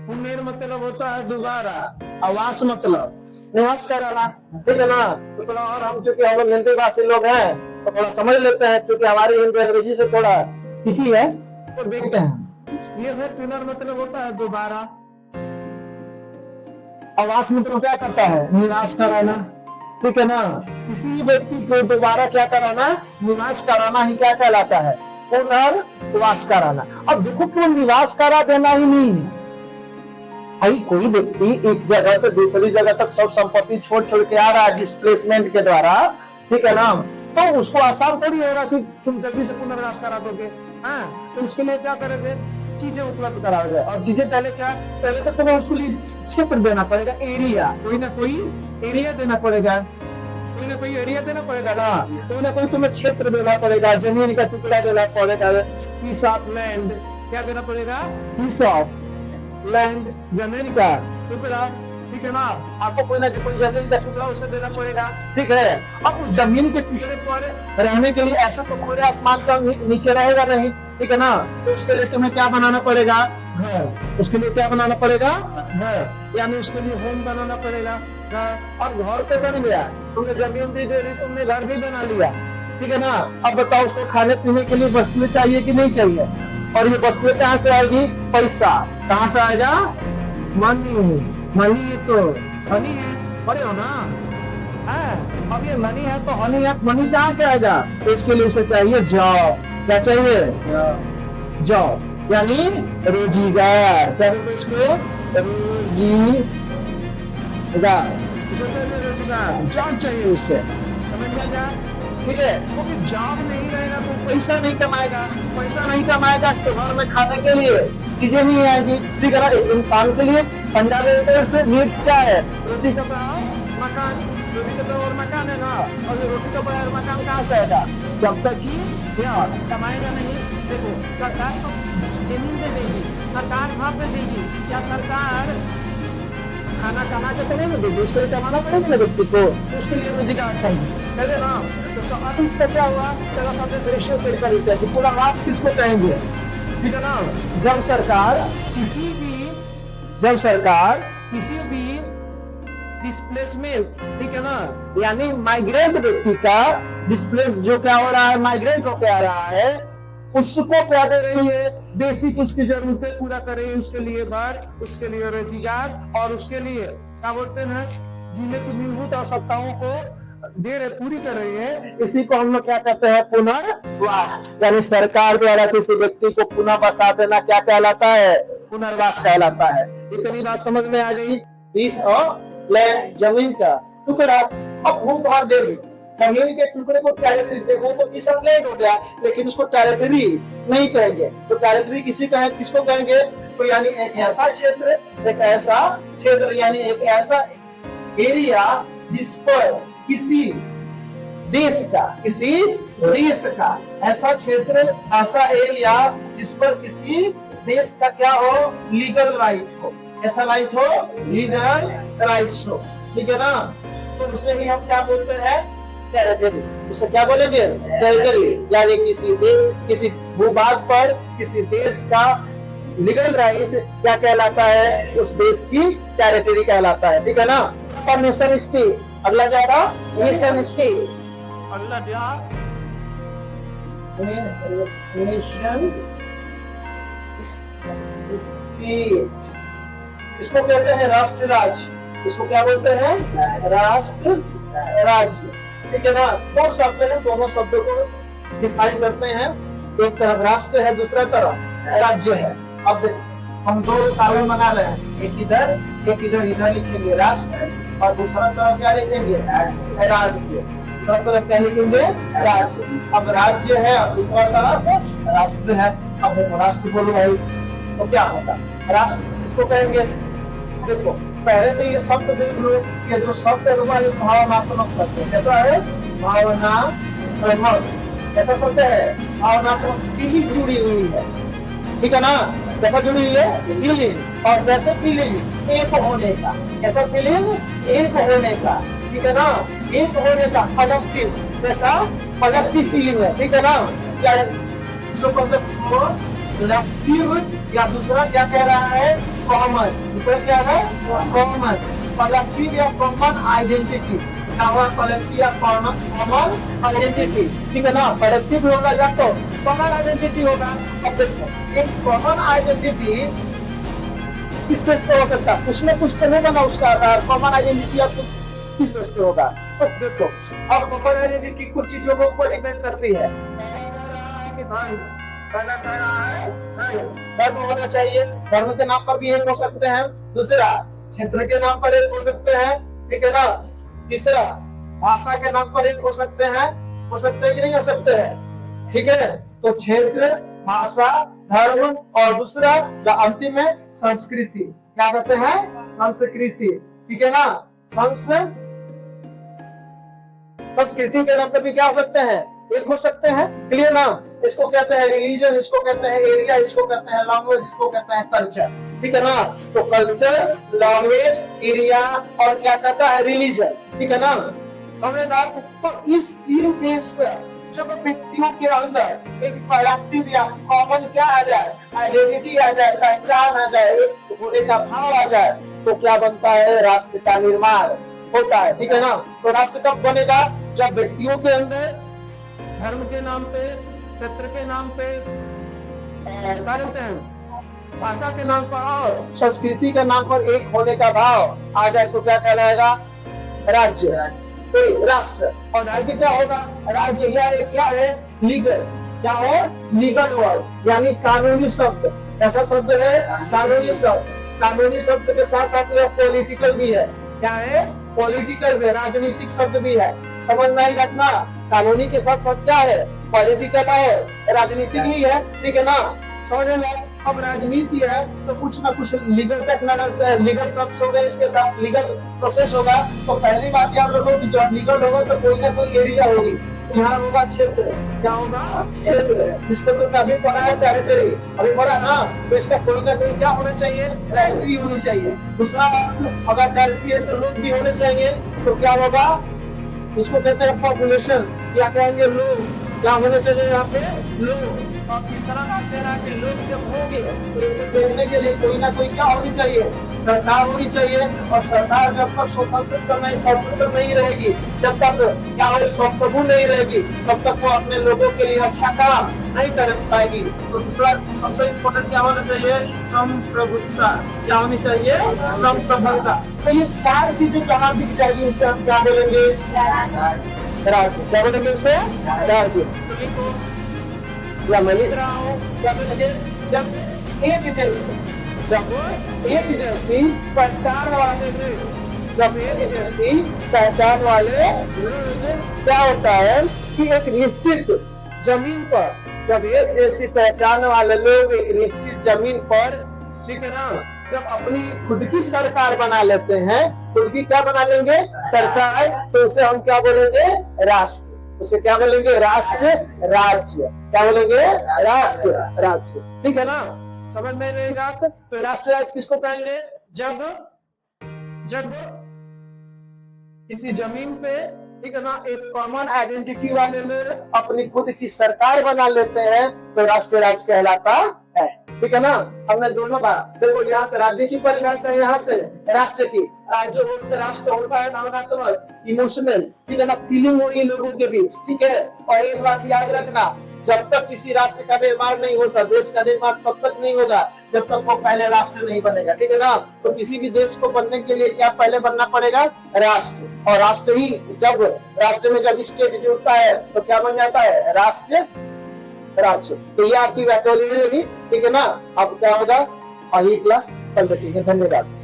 पुनर् मतलब होता है दोबारा, आवास मतलब निवास कराना, ठीक है ना। तो थोड़ा और हम चूंकि हम लोग हिंदी भाषी लोग हैं तो थोड़ा समझ लेते हैं, क्योंकि हमारी हिंदी अंग्रेजी से थोड़ा ठीक ही है, तो देखते हैं। ये है पुनर् मतलब होता है दोबारा, आवास मतलब क्या करता है, निवास कराना, ठीक है ना। किसी व्यक्ति को दोबारा क्या कराना, निवास कराना ही क्या कहलाता है, पुनर्वास कराना। अब देखो क्यों निवास करा देना ही नहीं है भाई, कोई व्यक्ति एक जगह से दूसरी जगह तक सब संपत्ति छोड़ छोड़ के आ रहा है डिस्प्लेसमेंट के द्वारा, ठीक है ना। तो उसको आसान थोड़ी होगा कि तुम जल्दी से पुनर्वास करा दोगे। हाँ, तो उसके लिए क्या करोगे, चीजें उपलब्ध कराओगे। और चीजें पहले क्या, पहले तो तुम्हें उसके लिए क्षेत्र देना पड़ेगा, एरिया, कोई ना कोई एरिया देना पड़ेगा, कोई ना कोई एरिया देना पड़ेगा ना, कोई ना कोई तुम्हें क्षेत्र देना पड़ेगा, जमीन का टुकड़ा देना पड़ेगा, पीस ऑफ लैंड, क्या देना पड़ेगा, पीस ऑफ लैंड, जमीन का टुकड़ा, ठीक है ना। आपको कोई ना कोई जमीन का टुकड़ा उसे देना पड़ेगा, ठीक है। अब उस जमीन के टुकड़े पर रहने के लिए ऐसा तो खुले आसमान का नीचे रहेगा नहीं, ठीक है ना। तो उसके लिए तुम्हें क्या बनाना पड़ेगा, घर। उसके लिए क्या बनाना पड़ेगा, घर, यानी उसके लिए होम बनाना पड़ेगा, घर। और घर पे बन गया, तुमने जमीन भी दे दी, तुमने घर भी बना लिया, ठीक है ना। अब बताओ उसको खाने पीने के लिए वस्तुएं चाहिए कि नहीं चाहिए, और ये वस्तुएं कहाँ से आएगी, पैसा कहाँ से आएगा, मनी, मनी तो हनी है, बड़े हो ना है। अब ये मनी है तो हनी है, मनी कहाँ से आएगा, तो इसके लिए उसे चाहिए जॉब, क्या चाहिए, जॉब, यानी रोजगार, क्या बोलते इसको, रोजगार, उसे चाहिए रोजगार, जॉब चाहिए उससे, समझ में आएगा, ठीक है। क्योंकि जॉब नहीं रहेगा तो पैसा नहीं कमाएगा, पैसा नहीं कमाएगा तो घर में खाने के लिए चीजें नहीं आएगी, ठीक है ना। एक इंसान के लिए फंडामेंटल से नीड्स क्या है, रोटी कपड़ा और मकान, रोटी कपड़ा और मकान है ना। और रोटी कपड़ा और मकान कहाँ से आएगा, जब तक कि क्या कमाएगा नहीं। देखो सरकार तो जमीन दे देगी, सरकार वहां पे देगी, क्या सरकार खाना कमा के तो नहीं देगी, उसके लिए कमाना पड़ेगा ना व्यक्ति को, उसके लिए रोजगार चाहिए, चले ना। तो अब इसका क्या हुआ, चलो सबने दृश्य तरीका देते हैं, पूरा राज किसको कहेंगे, ठीक है ना। जब सरकार किसी भी डिस्प्लेसमेंट, ठीक है ना, यानी माइग्रेंट व्यक्ति का डिस्प्लेस जो क्या हो रहा है, माइग्रेंट होकर आ रहा है, उसको क्या दे रही है, बेसिक उसकी जरूरतें पूरा कर रही है, उसके लिए घर, उसके लिए रोजगार, और उसके लिए क्या बोलते हैं, जीने की मूलभूत आवश्यकताओं को दे रहे, पूरी कर रही है। इसी को हम लोग क्या कहते हैं, पुनर्वास, यानी सरकार द्वारा किसी व्यक्ति को पुनः बसा देना क्या कहलाता है, पुनर्वास कहलाता है। इतनी बात समझ में आ गई। पीस ऑफ लैंड, जमीन का टुकड़ा। अब भूभाग दे दी, जमीन के टुकड़े को टेरिटरी, देखो तो पीस ऑफ लैंड हो गया, लेकिन उसको टेरिटरी नहीं कहेंगे, तो टेरिटरी किसको कहेंगे, तो यानी एक ऐसा क्षेत्र, एक ऐसा क्षेत्र, यानी एक ऐसा एरिया जिस पर किसी देश का ऐसा क्षेत्र, ऐसा एरिया जिस पर किसी देश का क्या हो, लीगल राइट हो, ऐसा राइट हो, लीगल राइट्स हो, ठीक है ना। तो उसे ही हम क्या बोलते हैं, टेरिटरी। उसे क्या बोलेंगे, टेरिटरी, यानी किसी भूभाग पर किसी देश का लीगल राइट क्या कहलाता है, उस देश की टेरिटरी कहलाता है, ठीक है ना। नेशन स्टेट, अगला जाएगा नेशन स्टेट, अगला नेशन स्टेट, इसको कहते हैं राष्ट्र राज्य, इसको क्या बोलते हैं, राष्ट्र राज्य, ठीक है ना। दो शब्द है, दोनों शब्दों को डिफाइन करते हैं, एक तरफ राष्ट्र है, दूसरा तरफ राज्य है। अब देखो हम दो कागज बना रहे हैं, एक इधर लिखेंगे राष्ट्र, और दूसरा तरफ क्या लिखेंगे, राज्य, दूसरा तरफ क्या लिखेंगे, राज्य। अब राज्य है और दूसरा तरफ राष्ट्र है। अब देखो राष्ट्र बोलो भाई, तो क्या होगा, राष्ट्र किसको कहेंगे, देखो पहले तो ये शब्द देख लो, ये जो शब्द है हमारे भावनात्मक शब्द है, कैसा है, भावनात्मक, कैसा शब्द है, भावनात्मक, फीलिंग जुड़ी हुई है, ठीक है ना। कैसा जुड़ी हुई है, फीलिंग, और कैसे फीलिंग, एक होने का, कैसा फीलिंग, एक होने का, ठीक है ना, एक होने का, कलेक्टिव, कैसा कलेक्टिव फीलिंग है, ठीक है ना। क्या कलेक्टिव या दूसरा क्या कह रहा है, कॉमन, दूसरा क्या है कॉमन, कलेक्टिव या कॉमन आइडेंटिटी, क्या हुआ कलेक्टिव या कॉमन आइडेंटिटी, ठीक है ना। कलेक्टिव होगा या तो कॉमन आइडेंटिटी होगा। अब देखो एक कॉमन आइडेंटिटी किस बेस पे हो सकता है, कुछ न कुछ तो होगा ना उसका आधार, कॉमन आइडेंटिटी या किस बेस पे होगा। तो देखो अब कॉमन आइडेंटिटी कुछ चीजों को ऊपर डिपेंड करती है, धर्म होना चाहिए, धर्म के नाम पर भी एक हो सकते हैं, दूसरा क्षेत्र के नाम पर एक हो सकते हैं, ठीक है ना, तीसरा भाषा के नाम पर एक हो सकते हैं कि नहीं हो सकते हैं, ठीक है। तो क्षेत्र, भाषा, धर्म और दूसरा जो अंतिम है संस्कृति, क्या कहते हैं संस्कृति, ठीक है ना। संस्कृति के नाम पर भी क्या हो सकते हैं, एक हो सकते हैं, क्लियर ना। इसको कहते हैं रिलीजन, इसको कहते हैं एरिया, इसको कहते हैं लैंग्वेज, इसको कहते हैं कल्चर, ठीक है ना। तो कल्चर, लैंग्वेज, एरिया और क्या कहता है रिलीजन, ठीक है ना, समझदार। तो इस तीन बेस पर जब व्यक्तियों के अंदर एक कलेक्टिव या कॉमन क्या आ जाए, आइडेंटिटी आ जाए, पहचान आ जाए, एक होने का भाव आ जाए, तो क्या बनता है राष्ट्र का निर्माण होता है, ठीक है ना। तो राष्ट्र कब बनेगा, जब व्यक्तियों के अंदर धर्म के नाम पे, क्षेत्र के नाम पे, क्या कहते हैं भाषा के नाम पर और संस्कृति के नाम पर एक होने का भाव आ जाए, तो क्या कहलाएगा राज्य, फिर राष्ट्र। और राज्य क्या होगा, राज्य या क्या है लीगल, क्या है लीगल वर्ड, यानी कानूनी शब्द। ऐसा शब्द है कानूनी शब्द, कानूनी शब्द के साथ साथ यह पॉलिटिकल भी है, क्या है पॉलिटिकल भी, राजनीतिक शब्द भी है, समझ में आई रखना। कानूनी के साथ साथ क्या है पॉलिटिकल है, राजनीतिक भी है, ठीक है ना, समझ में। अब राजनीति है तो कुछ ना कुछ लीगल टर्म्स होगा, इसके साथ लीगल प्रोसेस होगा। तो पहली बात याद रखो कि जब लीगल होगा तो कोई ना कोई एरिया होगी, यहाँ होगा क्षेत्र, क्या होगा क्षेत्र, जिसको तुमने अभी पढ़ा है टेरिटरी, अभी पढ़ा ना, तो इसका कोई ना कोई क्या होना चाहिए टेरिटरी होनी चाहिए। दूसरा अगर टेरिटरी है तो लोग भी होने चाहिए, तो क्या होगा इसको कहते हैं पॉपुलेशन, क्या कहेंगे लोग, क्या होने चाहिए यहाँ पे लोग। और तीसरा बात कह रहा है कि लोग जब होंगे तो देखने के लिए कोई ना कोई क्या होनी चाहिए सरकार होनी चाहिए। और सरकार जब तक स्वतंत्र नहीं रहेगी, जब तक क्या हो संप्रभु नहीं रहेगी, तब तक वो अपने लोगों के लिए अच्छा काम नहीं कर पाएगी। तो दूसरा सबसे इम्पोर्टेंट क्या होना चाहिए संप्रभुता, क्या होनी चाहिए संप्रभुता। तो ये चार चीजें जहाँ दिख जाएगी उसे हम क्या बोलेंगे राज्य, क्या बोलेंगे उसे राज्य। या मैं लिख रहा हूँ क्या बोलेंगे, जब एक जैसी पहचान वाले लोग, जब एक जैसी पहचान वाले क्या होता है कि एक निश्चित जमीन पर, जब एक जैसी पहचान वाले लोग एक निश्चित जमीन पर, ठीक है ना, जब अपनी खुद की सरकार बना लेते हैं, खुद की क्या बना लेंगे सरकार, तो उसे हम क्या बोलेंगे राष्ट्र, उसे क्या बोलेंगे राष्ट्र राज्य, क्या बोलेंगे राष्ट्र राज्य, ठीक है ना, समझ में नहीं बात। तो राष्ट्र राज्य किसको कहेंगे, जब किसी जमीन पे, ठीक है ना, एक कॉमन आइडेंटिटी वाले लोग अपनी खुद की सरकार बना लेते हैं, तो राष्ट्र राज्य कहलाता है, ठीक है ना। हमने दोनों बार देखो, यहाँ से राज्य की परिभाषा है, यहाँ से राष्ट्र की। जो राष्ट्र होता है भावनात्मक इमोशनल, ठीक है ना, फीलिंग होगी लोगों के बीच, ठीक है। और एक बात याद रखना, जब तक किसी राष्ट्र का निर्माण नहीं होगा, देश का निर्माण तब तक नहीं होगा जब तक वो पहले राष्ट्र नहीं बनेगा, ठीक है ना। तो किसी भी देश को बनने के लिए क्या पहले बनना पड़ेगा राष्ट्र, और राष्ट्र ही जब राष्ट्र में जब स्टेट जुड़ता है तो क्या बन जाता है राष्ट्र राज्य। तो ये आपकी वैक्टोरियल होगी, ठीक है ना। अब क्या होगा अगली क्लास कल देखेंगे, धन्यवाद।